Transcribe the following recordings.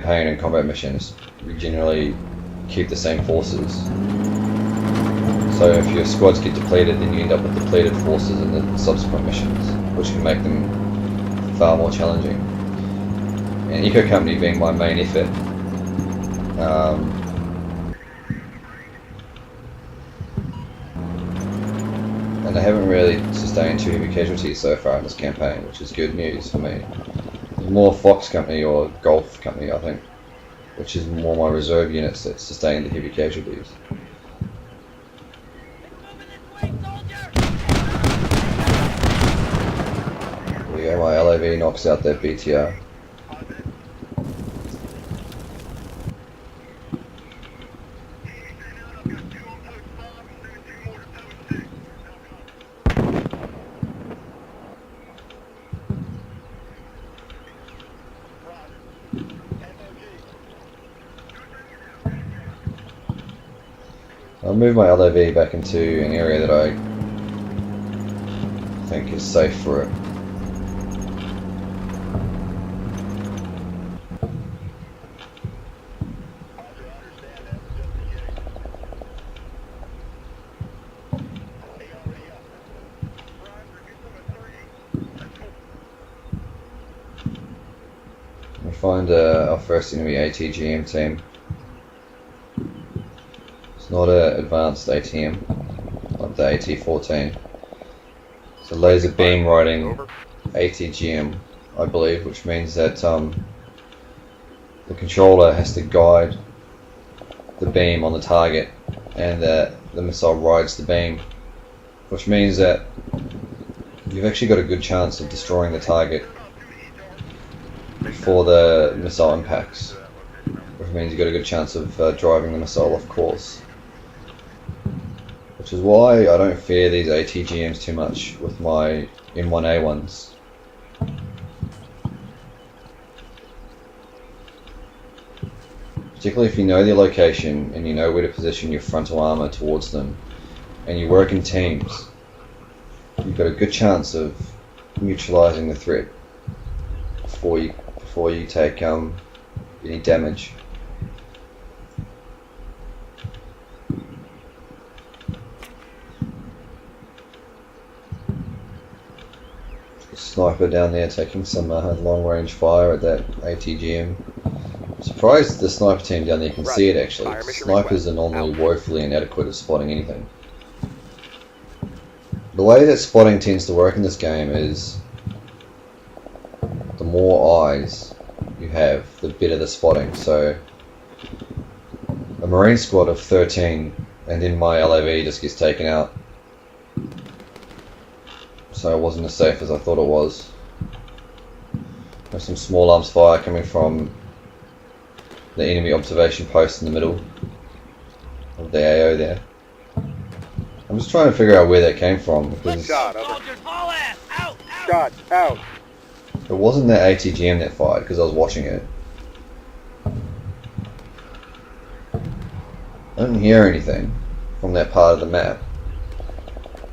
campaign and combat missions, you generally keep the same forces. So if your squads get depleted, then you end up with depleted forces in the subsequent missions, which can make them far more challenging. And Eco Company being my main effort, and I haven't really sustained 2 heavy casualties so far in this campaign, which is good news for me. There's more Fox Company or Golf Company, I think, which is more my reserve units that sustain the heavy casualties. Yeah, my LAV knocks out that BTR. I'll move my LAV back into an area that I think is safe for it. We'll find our first enemy ATGM team. It's not an advanced ATM, like the AT-14. It's a laser beam riding ATGM, I believe, which means that the controller has to guide the beam on the target, and that the missile rides the beam, which means that you've actually got a good chance of destroying the target before the missile impacts, which means you've got a good chance of driving the missile off course. Which is why I don't fear these ATGMs too much with my M1A1s. Particularly if you know their location and you know where to position your frontal armour towards them, and you work in teams, you've got a good chance of neutralising the threat before you take any damage. Sniper down there taking some long range fire at that ATGM. I'm surprised the sniper team down there can see it actually. Snipers are normally woefully inadequate at spotting anything. The way that spotting tends to work in this game is the more eyes you have, the better the spotting. So a Marine squad of 13 and then my LAV just gets taken out. So it wasn't as safe as I thought it was. There's some small arms fire coming from the enemy observation post in the middle of the AO there. I'm just trying to figure out where that came from, because Shot out. It wasn't that ATGM that fired, because I was watching it. I didn't hear anything from that part of the map.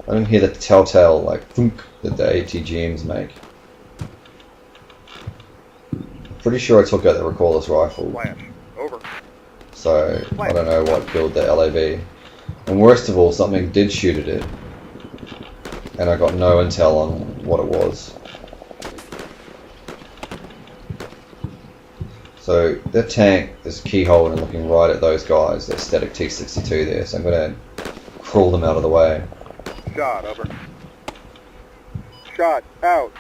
I didn't hear the telltale like thunk that the ATGMs make. I'm pretty sure I took out the recordless rifle. Flash. Over. So I don't know what killed the LAV. And worst of all, something did shoot at it, and I got no intel on what it was. So that tank is keyholed and looking right at those guys, that static T-62 there, so I'm going to crawl them out of the way. Shot over. Shot out.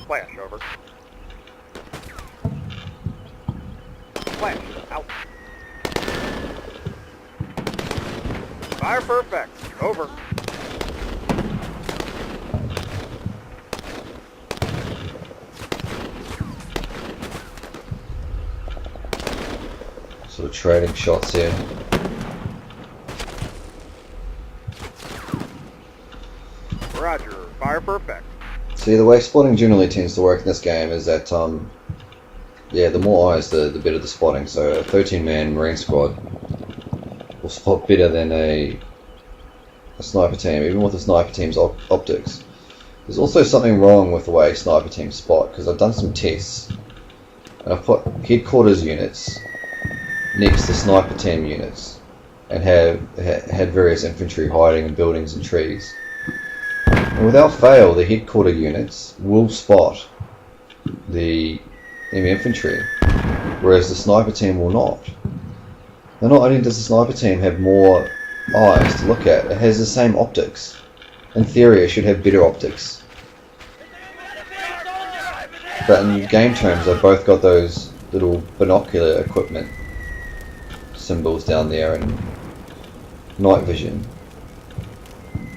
Flash over. Flash out. Fire for effect. Over. Sort of trading shots here. Roger. Fire for effect. See, the way spotting generally tends to work in this game is that Yeah, the more eyes, the better the spotting. So a 13-man Marine squad will spot better than a sniper team, even with a sniper team's optics. There's also something wrong with the way sniper teams spot, because I've done some tests, and I've put headquarters units next to sniper team units, and had various infantry hiding in buildings and trees. And without fail, the headquarter units will spot the enemy infantry, whereas the sniper team will not. Now, not only does the sniper team have more eyes to look at, it has the same optics. In theory, it should have better optics. But in game terms, they've both got those little binocular equipment symbols down there and night vision.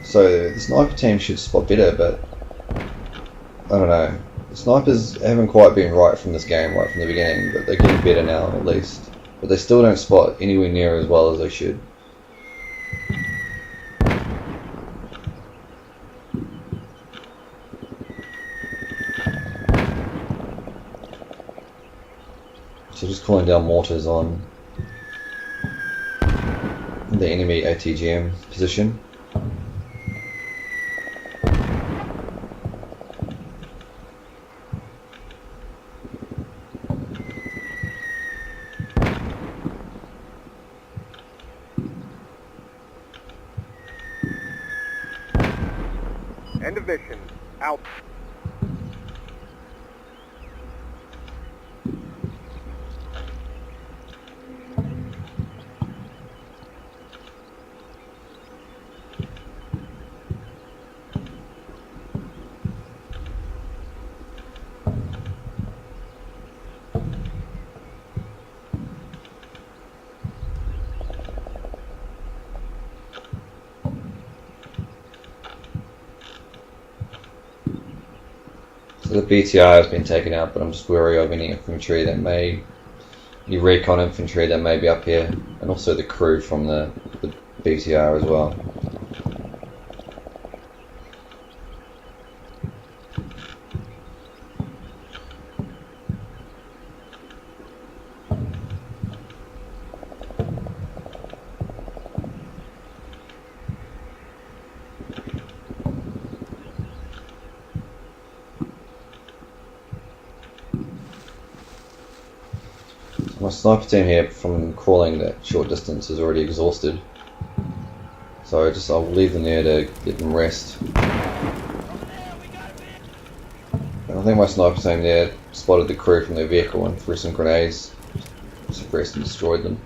So the sniper team should spot better, but I don't know. The snipers haven't quite been right from this game, right from the beginning, but they're getting better now at least. But they still don't spot anywhere near as well as they should. So just calling down mortars on the enemy ATGM position. End of mission. Out. So the BTR has been taken out, but I'm just wary of any infantry that may, any recon infantry that may be up here, and also the crew from the BTR as well. My sniper team here from crawling that short distance is already exhausted, so I'll leave them there to get them rest. And I think my sniper team there spotted the crew from their vehicle and threw some grenades, suppressed and destroyed them.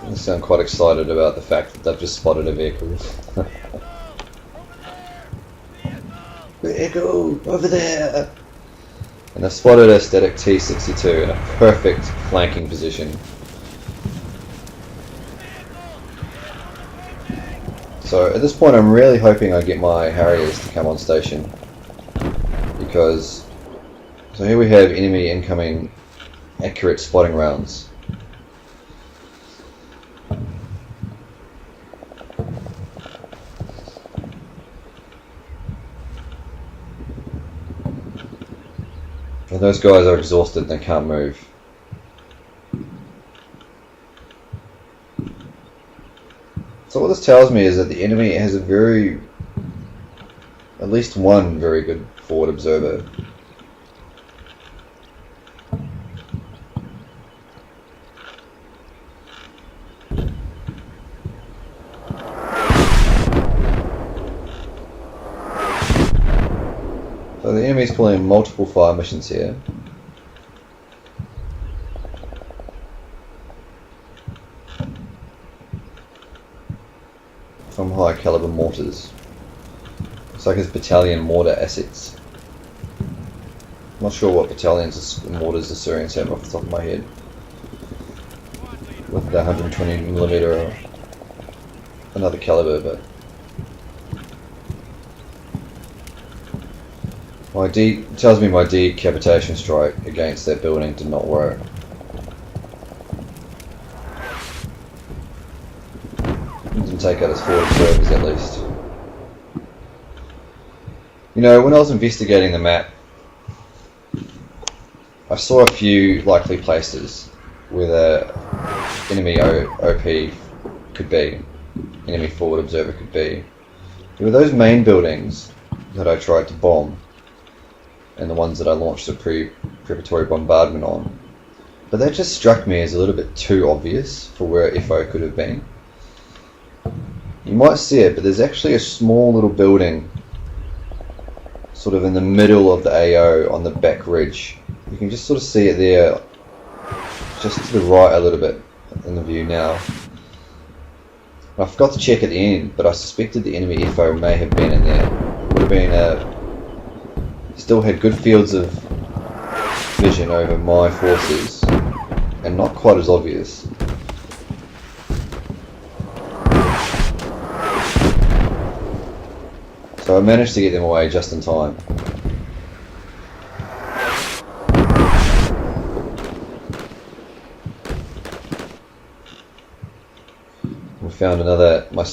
They sound quite excited about the fact that they've just spotted a vehicle. Vehicle over there! And I've spotted a static T-62 in a perfect flanking position. So at this point I'm really hoping I get my Harriers to come on station, because so here we have enemy incoming accurate spotting rounds. And those guys are exhausted and they can't move. So what this tells me is that the enemy has at least one very good forward observer. So the enemy's pulling multiple fire missions here. From high caliber mortars. Looks like it's battalion mortar assets. I'm not sure what battalions of mortars the Syrians have off the top of my head. With the 120mm or another caliber, but it tells me my decapitation strike against that building did not work. Didn't take out its forward observers at least. You know, when I was investigating the map, I saw a few likely places where the enemy OP could be, enemy forward observer could be. There were those main buildings that I tried to bomb, and the ones that I launched a preparatory bombardment on. But that just struck me as a little bit too obvious for where FO could have been. You might see it, but there's actually a small little building sort of in the middle of the AO on the back ridge. You can just sort of see it there, just to the right a little bit in the view now. I forgot to check at the end, but I suspected the enemy FO may have been in there. It would have been still had good fields of vision over my forces, and not quite as obvious. So I managed to get them away just in time. We found another, my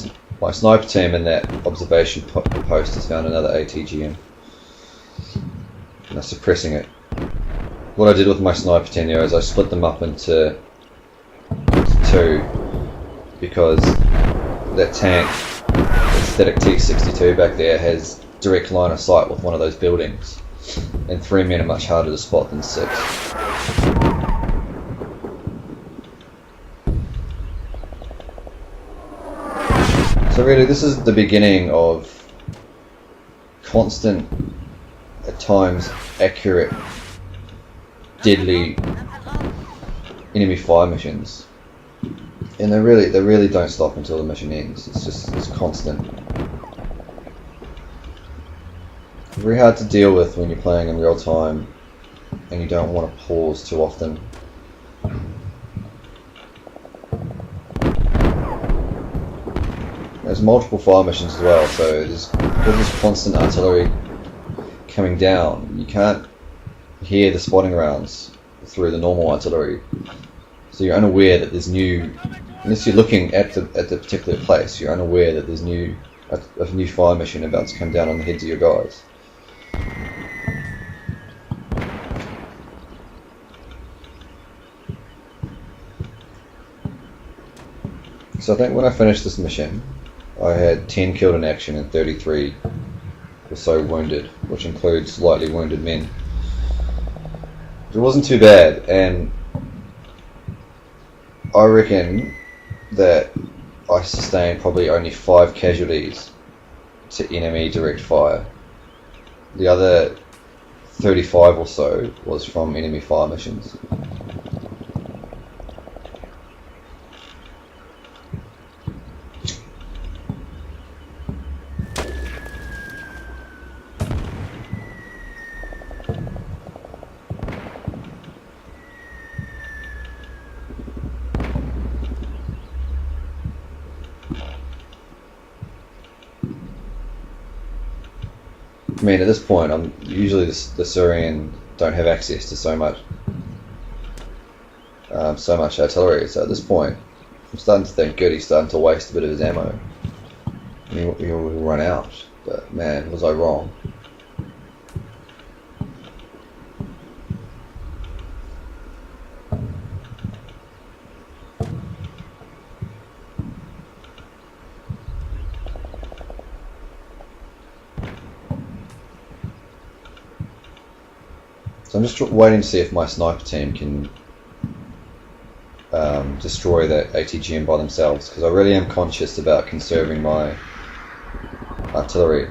sniper team in that observation post has found another ATGM. And they're suppressing it. What I did with my sniper team there is I split them up into two, because that tank, the static T-62 back there, has direct line of sight with one of those buildings, and 3 men are much harder to spot than 6. So really this is the beginning of constant, at times accurate, deadly enemy fire missions, and they really don't stop until the mission ends. It's constant. Very hard to deal with when you're playing in real time and you don't want to pause too often. There's multiple fire missions as well, so there's this constant artillery coming down. You can't hear the spotting rounds through the normal artillery, so you're unaware that there's new, unless you're looking at the particular place, you're unaware that there's a new fire mission about to come down on the heads of your guys. So I think when I finished this mission, I had 10 killed in action and 33 or so wounded, which includes lightly wounded men. It wasn't too bad, and I reckon that I sustained probably only 5 casualties to enemy direct fire. The other 35 or so was from enemy fire missions. I mean, at this point, usually the Syrian don't have access to so much artillery. So at this point, I'm starting to think, good, he's starting to waste a bit of his ammo. I mean, he'll run out. But man, was I wrong? So I'm just waiting to see if my sniper team can destroy that ATGM by themselves, because I really am conscious about conserving my artillery.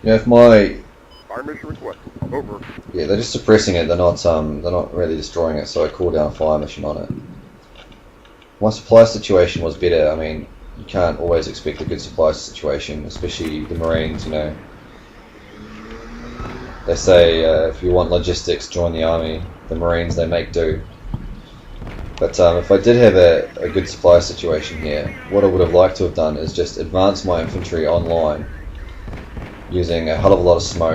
You know, if my Fire mission request. Over. Yeah, they're just suppressing it. They're not really destroying it. So I called down a fire mission on it. My supply situation was better. I mean, you can't always expect a good supply situation, especially the Marines. You know, they say if you want logistics, join the army. The Marines, they make do. But if I did have a good supply situation here, what I would have liked to have done is just advance my infantry online using a hell of a lot of smoke.